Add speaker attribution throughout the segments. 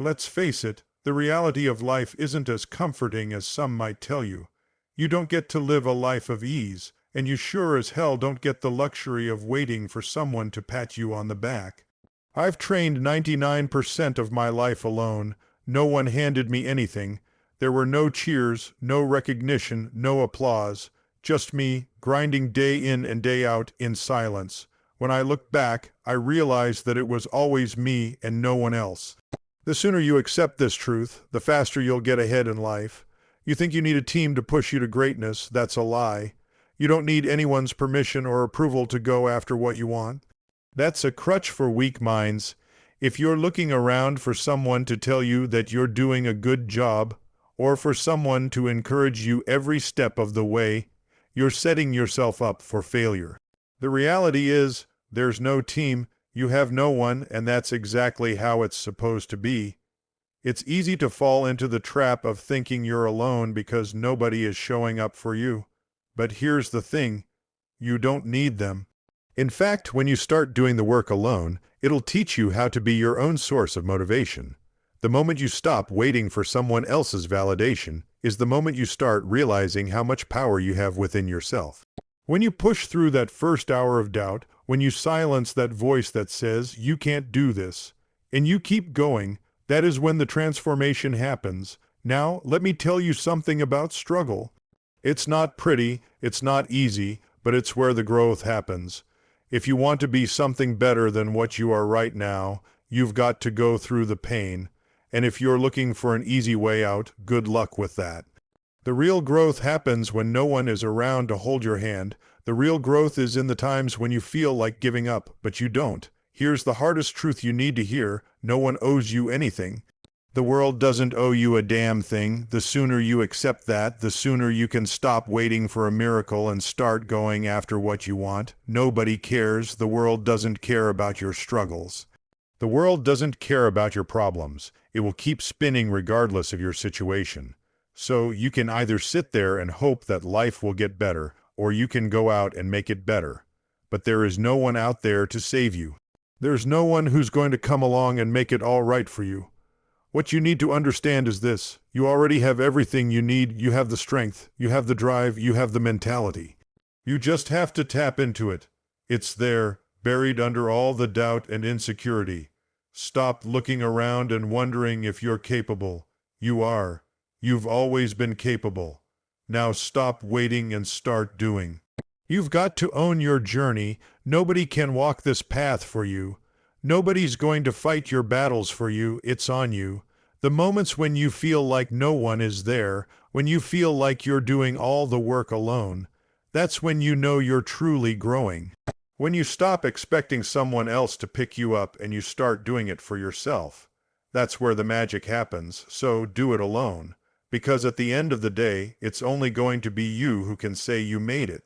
Speaker 1: Let's face it, the reality of life isn't as comforting as some might tell you. You don't get to live a life of ease, and you sure as hell don't get the luxury of waiting for someone to pat you on the back. I've trained 99% of my life alone. No one handed me anything. There were no cheers, no recognition, no applause. Just me, grinding day in and day out in silence. When I look back, I realize that it was always me and no one else. The sooner you accept this truth, the faster you'll get ahead in life. You think you need a team to push you to greatness, that's a lie. You don't need anyone's permission or approval to go after what you want. That's a crutch for weak minds. If you're looking around for someone to tell you that you're doing a good job, or for someone to encourage you every step of the way, you're setting yourself up for failure. The reality is, there's no team, you have no one, and that's exactly how it's supposed to be. It's easy to fall into the trap of thinking you're alone because nobody is showing up for you. But here's the thing, you don't need them. In fact, when you start doing the work alone, it'll teach you how to be your own source of motivation. The moment you stop waiting for someone else's validation is the moment you start realizing how much power you have within yourself. When you push through that first hour of doubt, when you silence that voice that says, you can't do this, and you keep going, that is when the transformation happens. Now, let me tell you something about struggle. It's not pretty, it's not easy, but it's where the growth happens. If you want to be something better than what you are right now, you've got to go through the pain. And if you're looking for an easy way out, good luck with that. The real growth happens when no one is around to hold your hand. The real growth is in the times when you feel like giving up, but you don't. Here's the hardest truth you need to hear. No one owes you anything. The world doesn't owe you a damn thing. The sooner you accept that, the sooner you can stop waiting for a miracle and start going after what you want. Nobody cares. The world doesn't care about your struggles. The world doesn't care about your problems. It will keep spinning regardless of your situation. So you can either sit there and hope that life will get better, or you can go out and make it better. But there is no one out there to save you. There's no one who's going to come along and make it all right for you. What you need to understand is this. You already have everything you need. You have the strength, you have the drive, you have the mentality. You just have to tap into it. It's there, buried under all the doubt and insecurity. Stop looking around and wondering if you're capable. You are. You've always been capable. Now stop waiting and start doing. You've got to own your journey. Nobody can walk this path for you. Nobody's going to fight your battles for you. It's on you. The moments when you feel like no one is there, when you feel like you're doing all the work alone, that's when you know you're truly growing. When you stop expecting someone else to pick you up and you start doing it for yourself, that's where the magic happens. So do it alone. Because at the end of the day, it's only going to be you who can say you made it.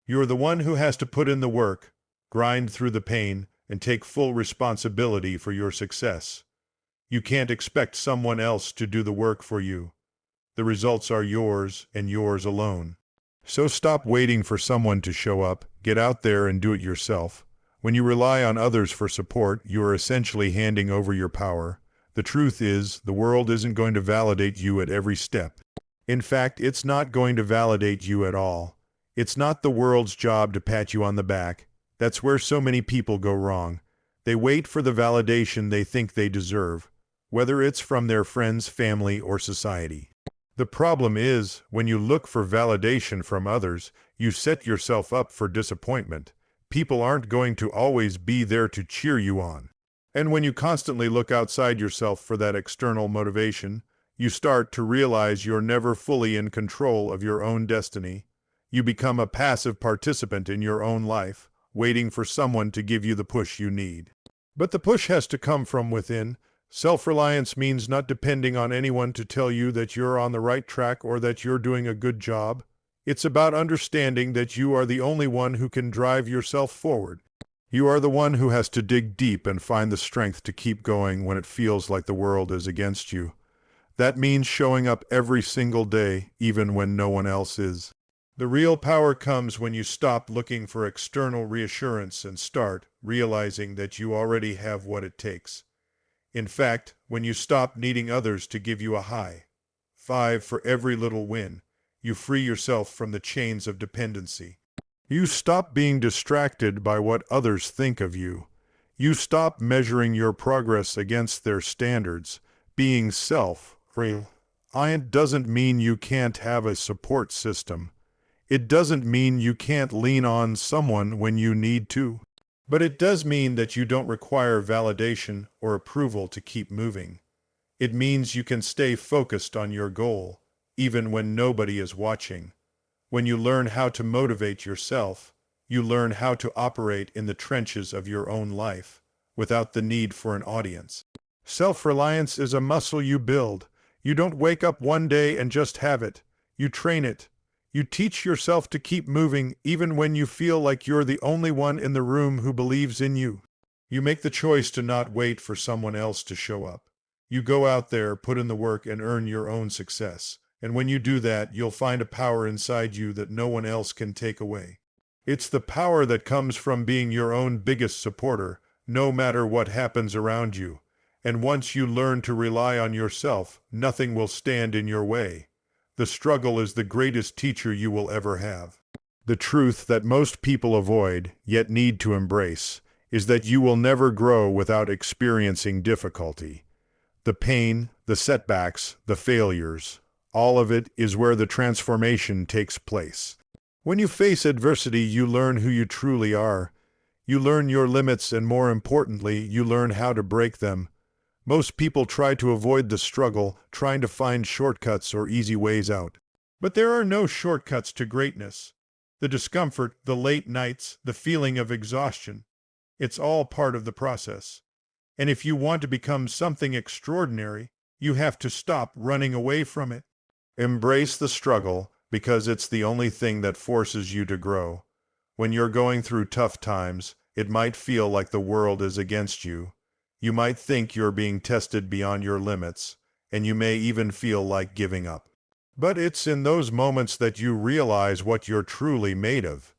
Speaker 1: You're the one who has to put in the work, grind through the pain, and take full responsibility for your success. You can't expect someone else to do the work for you. The results are yours and yours alone. So stop waiting for someone to show up. Get out there and do it yourself. When you rely on others for support, you are essentially handing over your power. The truth is, the world isn't going to validate you at every step. In fact, it's not going to validate you at all. It's not the world's job to pat you on the back. That's where so many people go wrong. They wait for the validation they think they deserve, whether it's from their friends, family, or society. The problem is, when you look for validation from others, you set yourself up for disappointment. People aren't going to always be there to cheer you on. And when you constantly look outside yourself for that external motivation, you start to realize you're never fully in control of your own destiny. You become a passive participant in your own life, waiting for someone to give you the push you need. But the push has to come from within. Self-reliance means not depending on anyone to tell you that you're on the right track or that you're doing a good job. It's about understanding that you are the only one who can drive yourself forward. You are the one who has to dig deep and find the strength to keep going when it feels like the world is against you. That means showing up every single day, even when no one else is. The real power comes when you stop looking for external reassurance and start realizing that you already have what it takes. In fact, when you stop needing others to give you a high five for every little win, you free yourself from the chains of dependency. You stop being distracted by what others think of you. You stop measuring your progress against their standards. Being self-reliant doesn't mean you can't have a support system. It doesn't mean you can't lean on someone when you need to. But it does mean that you don't require validation or approval to keep moving. It means you can stay focused on your goal, even when nobody is watching. When you learn how to motivate yourself, you learn how to operate in the trenches of your own life, without the need for an audience. Self-reliance is a muscle you build. You don't wake up one day and just have it. You train it. You teach yourself to keep moving even when you feel like you're the only one in the room who believes in you. You make the choice to not wait for someone else to show up. You go out there, put in the work, and earn your own success. And when you do that, you'll find a power inside you that no one else can take away. It's the power that comes from being your own biggest supporter, no matter what happens around you. And once you learn to rely on yourself, nothing will stand in your way. The struggle is the greatest teacher you will ever have. The truth that most people avoid, yet need to embrace, is that you will never grow without experiencing difficulty. The pain, the setbacks, the failures, all of it is where the transformation takes place. When you face adversity, you learn who you truly are. You learn your limits, and more importantly, you learn how to break them. Most people try to avoid the struggle, trying to find shortcuts or easy ways out. But there are no shortcuts to greatness. The discomfort, the late nights, the feeling of exhaustion, it's all part of the process. And if you want to become something extraordinary, you have to stop running away from it. Embrace the struggle, because it's the only thing that forces you to grow. When you're going through tough times, it might feel like the world is against you. You might think you're being tested beyond your limits, and you may even feel like giving up. But it's in those moments that you realize what you're truly made of.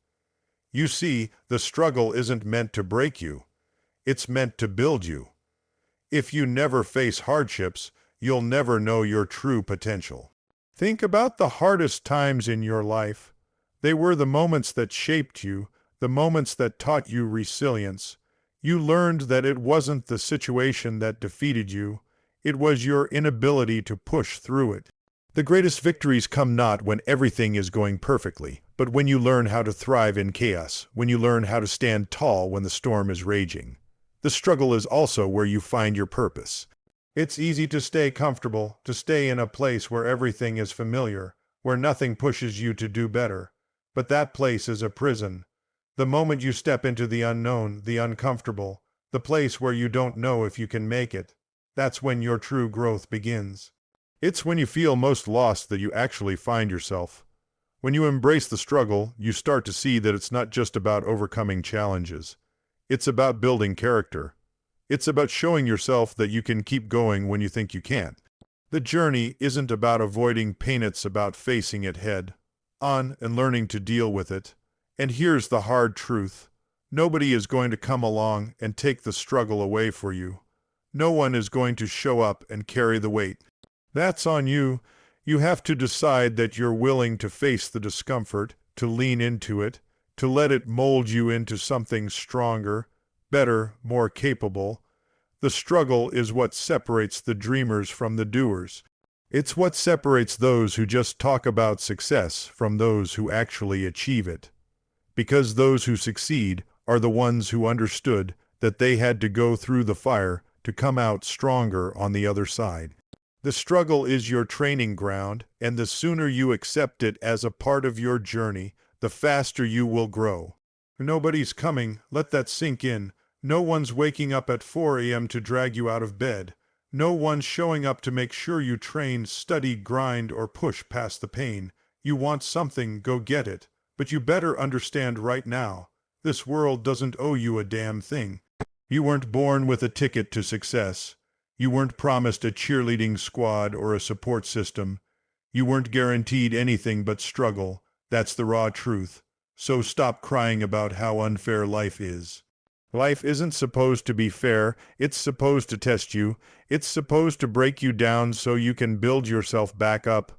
Speaker 1: You see, the struggle isn't meant to break you. It's meant to build you. If you never face hardships, you'll never know your true potential. Think about the hardest times in your life. They were the moments that shaped you, the moments that taught you resilience. You learned that it wasn't the situation that defeated you, it was your inability to push through it. The greatest victories come not when everything is going perfectly, but when you learn how to thrive in chaos, when you learn how to stand tall when the storm is raging. The struggle is also where you find your purpose. It's easy to stay comfortable, to stay in a place where everything is familiar, where nothing pushes you to do better. But that place is a prison. The moment you step into the unknown, the uncomfortable, the place where you don't know if you can make it, that's when your true growth begins. It's when you feel most lost that you actually find yourself. When you embrace the struggle, you start to see that it's not just about overcoming challenges. It's about building character. It's about showing yourself that you can keep going when you think you can't. The journey isn't about avoiding pain, it's about facing it head on and learning to deal with it. And here's the hard truth. Nobody is going to come along and take the struggle away for you. No one is going to show up and carry the weight. That's on you. You have to decide that you're willing to face the discomfort, to lean into it, to let it mold you into something stronger, better, more capable. The struggle is what separates the dreamers from the doers. It's what separates those who just talk about success from those who actually achieve it. Because those who succeed are the ones who understood that they had to go through the fire to come out stronger on the other side. The struggle is your training ground, and the sooner you accept it as a part of your journey, the faster you will grow. Nobody's coming, let that sink in. No one's waking up at 4 a.m. to drag you out of bed. No one's showing up to make sure you train, study, grind, or push past the pain. You want something, go get it. But you better understand right now, this world doesn't owe you a damn thing. You weren't born with a ticket to success. You weren't promised a cheerleading squad or a support system. You weren't guaranteed anything but struggle. That's the raw truth. So stop crying about how unfair life is. Life isn't supposed to be fair. It's supposed to test you. It's supposed to break you down so you can build yourself back up.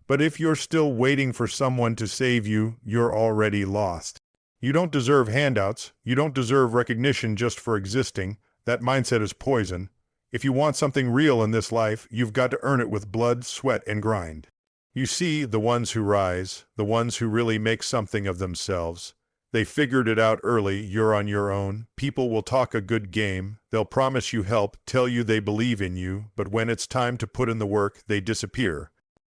Speaker 1: But if you're still waiting for someone to save you, you're already lost. You don't deserve handouts. You don't deserve recognition just for existing. That mindset is poison. If you want something real in this life, you've got to earn it with blood, sweat, and grind. You see, the ones who rise, the ones who really make something of themselves, they figured it out early. You're on your own. People will talk a good game. They'll promise you help, tell you they believe in you, but when it's time to put in the work, they disappear.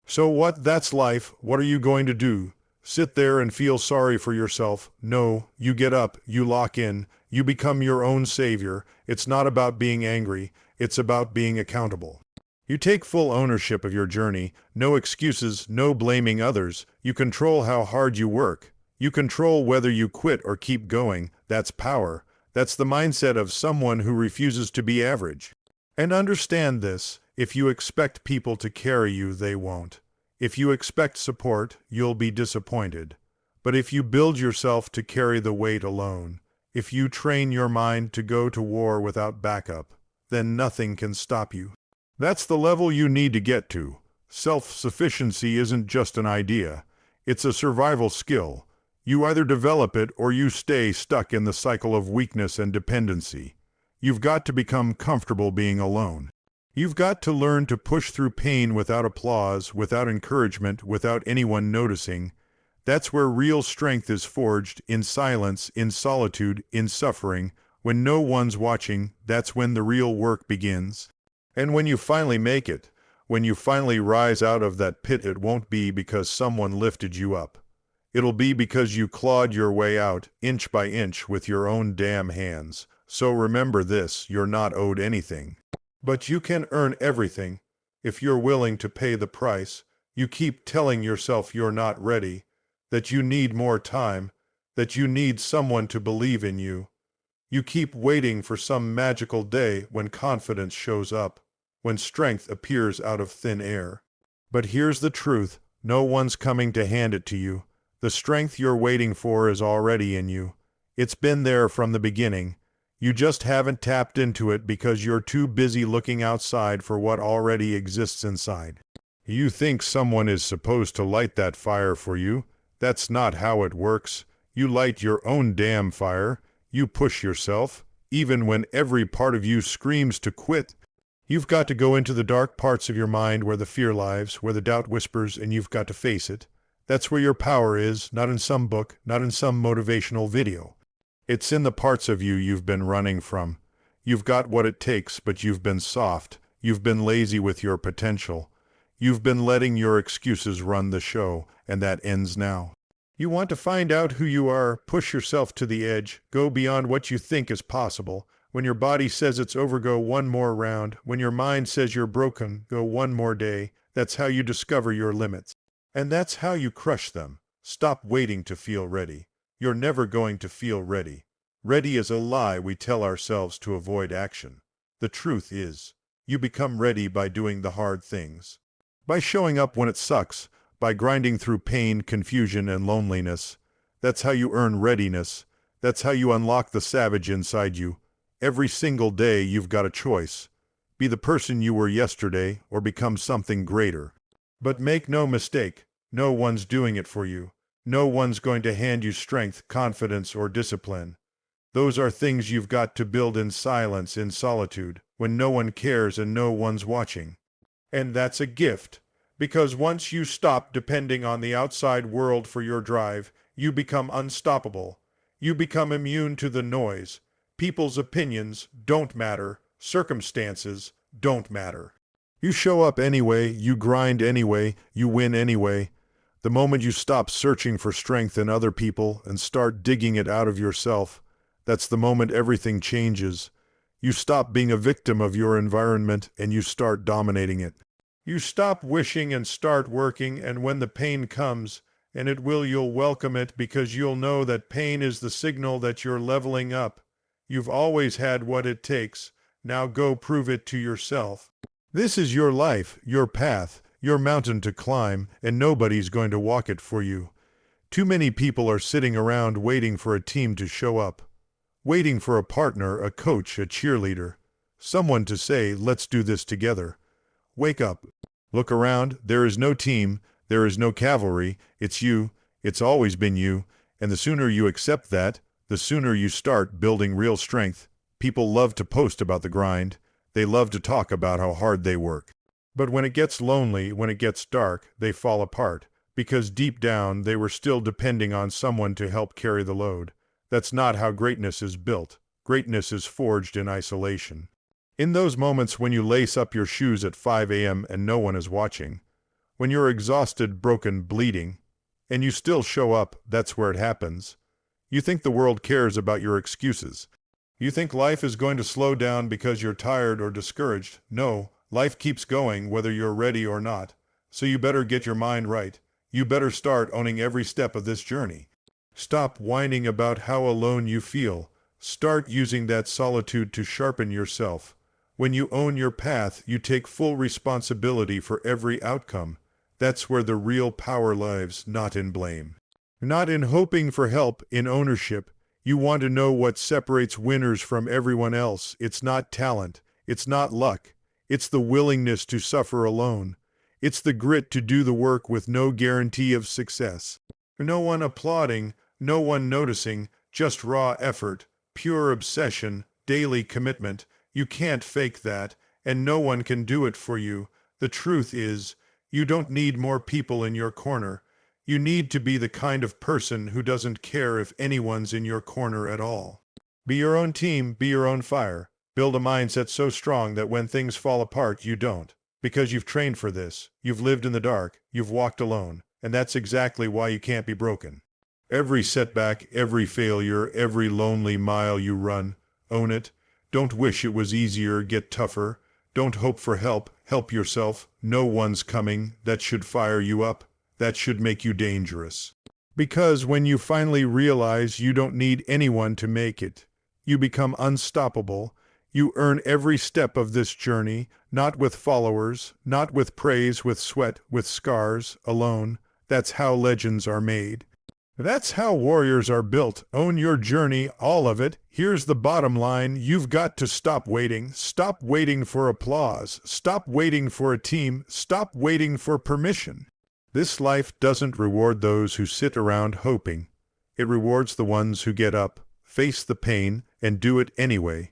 Speaker 1: So what? That's life. What are you going to do? Sit there and feel sorry for yourself? No, you get up, you lock in, you become your own savior. It's not about being angry, it's about being accountable. You take full ownership of your journey, no excuses, no blaming others. You control how hard you work. You control whether you quit or keep going. That's power. That's the mindset of someone who refuses to be average. And understand this, if you expect people to carry you, they won't. If you expect support, you'll be disappointed. But if you build yourself to carry the weight alone, if you train your mind to go to war without backup, then nothing can stop you. That's the level you need to get to. Self-sufficiency isn't just an idea. It's a survival skill. You either develop it or you stay stuck in the cycle of weakness and dependency. You've got to become comfortable being alone. You've got to learn to push through pain without applause, without encouragement, without anyone noticing. That's where real strength is forged, in silence, in solitude, in suffering. When no one's watching, that's when the real work begins. And when you finally make it, when you finally rise out of that pit, it won't be because someone lifted you up. It'll be because you clawed your way out, inch by inch, with your own damn hands. So remember this, you're not owed anything. But you can earn everything if you're willing to pay the price. You keep telling yourself you're not ready, that you need more time, that you need someone to believe in you. You keep waiting for some magical day when confidence shows up, when strength appears out of thin air. But here's the truth, no one's coming to hand it to you. The strength you're waiting for is already in you. It's been there from the beginning. You just haven't tapped into it because you're too busy looking outside for what already exists inside. You think someone is supposed to light that fire for you. That's not how it works. You light your own damn fire. You push yourself, even when every part of you screams to quit. You've got to go into the dark parts of your mind where the fear lives, where the doubt whispers, and you've got to face it. That's where your power is, not in some book, not in some motivational video. It's in the parts of you you've been running from. You've got what it takes, but you've been soft. You've been lazy with your potential. You've been letting your excuses run the show, and that ends now. You want to find out who you are, push yourself to the edge, go beyond what you think is possible. When your body says it's over, go one more round. When your mind says you're broken, go one more day. That's how you discover your limits. And that's how you crush them. Stop waiting to feel ready. You're never going to feel ready. Ready is a lie we tell ourselves to avoid action. The truth is, you become ready by doing the hard things. By showing up when it sucks, by grinding through pain, confusion, and loneliness. That's how you earn readiness. That's how you unlock the savage inside you. Every single day you've got a choice. Be the person you were yesterday or become something greater. But make no mistake, no one's doing it for you. No one's going to hand you strength, confidence, or discipline. Those are things you've got to build in silence, in solitude, when no one cares and no one's watching. And that's a gift, because once you stop depending on the outside world for your drive, you become unstoppable. You become immune to the noise. People's opinions don't matter. Circumstances don't matter. You show up anyway, you grind anyway, you win anyway. The moment you stop searching for strength in other people and start digging it out of yourself, that's the moment everything changes. You stop being a victim of your environment and you start dominating it. You stop wishing and start working, and when the pain comes, and it will, you'll welcome it because you'll know that pain is the signal that you're leveling up. You've always had what it takes. Now go prove it to yourself. This is your life, your path, your mountain to climb, and nobody's going to walk it for you. Too many people are sitting around waiting for a team to show up. waiting for a partner, a coach, a cheerleader, someone to say, let's do this together. Wake up. Look around. There is no team. There is no cavalry. It's you. It's always been you. And the sooner you accept that, the sooner you start building real strength. People love to post about the grind. They love to talk about how hard they work. But when it gets lonely, when it gets dark, they fall apart, because deep down they were still depending on someone to help carry the load. That's not how greatness is built. Greatness is forged in isolation. In those moments when you lace up your shoes at 5 a.m. and no one is watching, when you're exhausted, broken, bleeding, and you still show up, that's where it happens. You think the world cares about your excuses. You think life is going to slow down because you're tired or discouraged. No, life keeps going whether you're ready or not. So you better get your mind right. You better start owning every step of this journey. Stop whining about how alone you feel. Start using that solitude to sharpen yourself. When you own your path, you take full responsibility for every outcome. That's where the real power lies, not in blame. Not in hoping for help, in ownership. You want to know what separates winners from everyone else. It's not talent. It's not luck. It's the willingness to suffer alone. It's the grit to do the work with no guarantee of success. No one applauding, no one noticing, just raw effort, pure obsession, daily commitment. You can't fake that, and no one can do it for you. The truth is, you don't need more people in your corner. You need to be the kind of person who doesn't care if anyone's in your corner at all. Be your own team, be your own fire. Build a mindset so strong that when things fall apart, you don't. Because you've trained for this. You've lived in the dark. You've walked alone. And that's exactly why you can't be broken. Every setback, every failure, every lonely mile you run, own it. Don't wish it was easier, get tougher. Don't hope for help, help yourself. No one's coming. That should fire you up. That should make you dangerous. Because when you finally realize you don't need anyone to make it, you become unstoppable. You earn every step of this journey, not with followers, not with praise, with sweat, with scars, alone. That's how legends are made. That's how warriors are built. Own your journey, all of it. Here's the bottom line. You've got to stop waiting. Stop waiting for applause. Stop waiting for a team. Stop waiting for permission. This life doesn't reward those who sit around hoping. It rewards the ones who get up, face the pain, and do it anyway.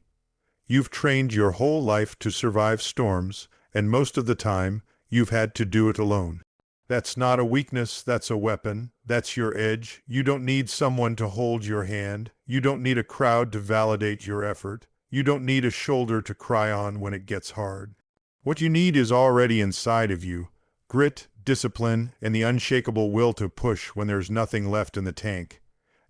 Speaker 1: You've trained your whole life to survive storms, and most of the time, you've had to do it alone. That's not a weakness, that's a weapon. That's your edge. You don't need someone to hold your hand. You don't need a crowd to validate your effort. You don't need a shoulder to cry on when it gets hard. What you need is already inside of you. Grit, discipline, and the unshakable will to push when there's nothing left in the tank.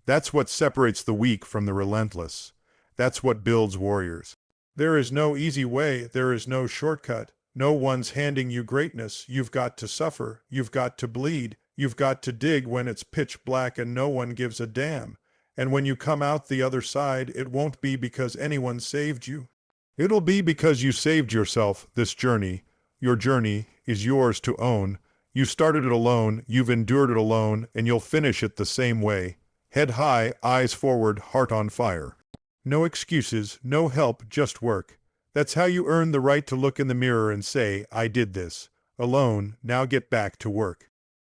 Speaker 1: That's what separates the weak from the relentless. That's what builds warriors. There is no easy way. There is no shortcut. No one's handing you greatness. You've got to suffer. You've got to bleed. You've got to dig when it's pitch black and no one gives a damn. And when you come out the other side, it won't be because anyone saved you. It'll be because you saved yourself. This journey, your journey, is yours to own. You started it alone, you've endured it alone, and you'll finish it the same way. Head high, eyes forward, heart on fire. No excuses, no help, just work. That's how you earn the right to look in the mirror and say, I did this. Alone, now get back to work.